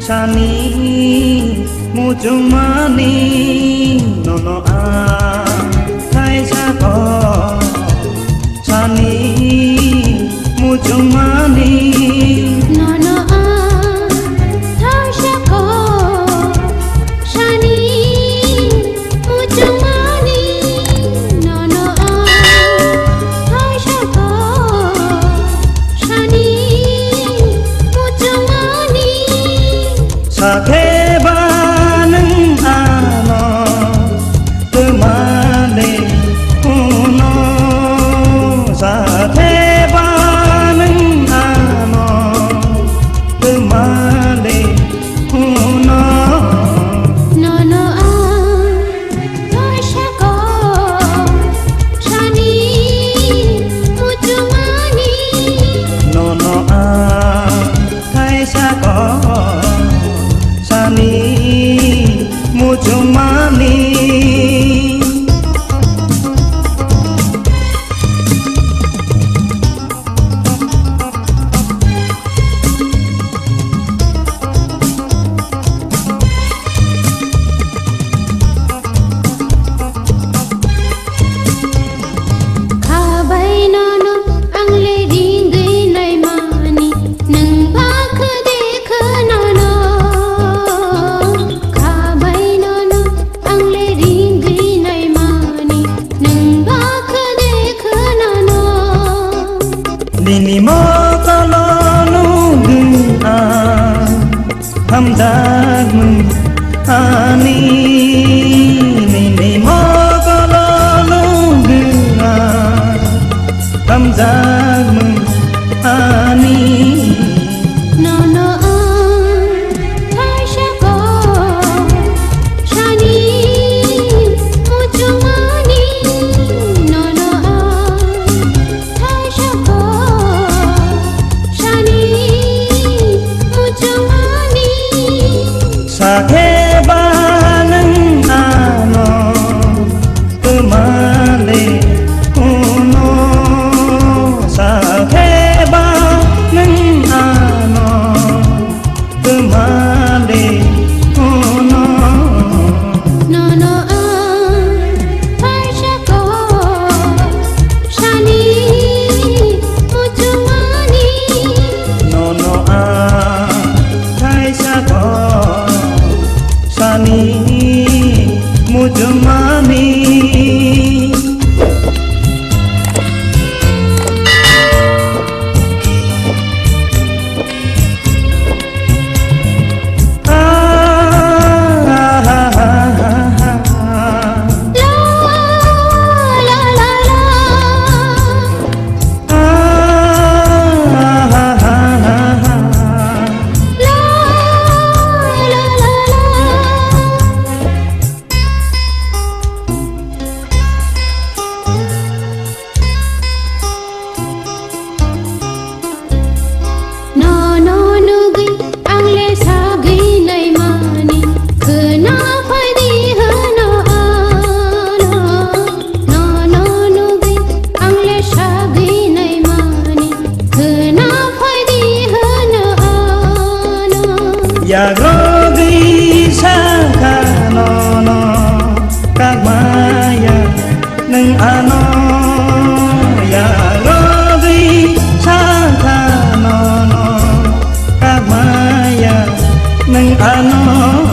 Sani mujumani nono a thay sa ko Sani mujumani nono a thay sa ko Sani mujumani nono a thay sa ko Sani mujumani sa thế ba nâng ano từ mà để no sa thế ba nâng ano từ mà để no nono a thay sa ko Sani mujumani nono a thay sa ko Sani mujumani Nini mo kalonu guna hamdag mun ani Nini mo kalonu guna hamdag mun ani nono a thay sa ko Sani mujumani nono a thay sa ko Sani mujumani sa thế ba nâng ano từ mà để no sa thế ba nâng ano từ mà để no nono a thay sa ko Sani mujumani nono a thay sa ko Sani mujumani Ya rogi saka nono kagmaya neng ano Ya rogi saka nono kagmaya neng ano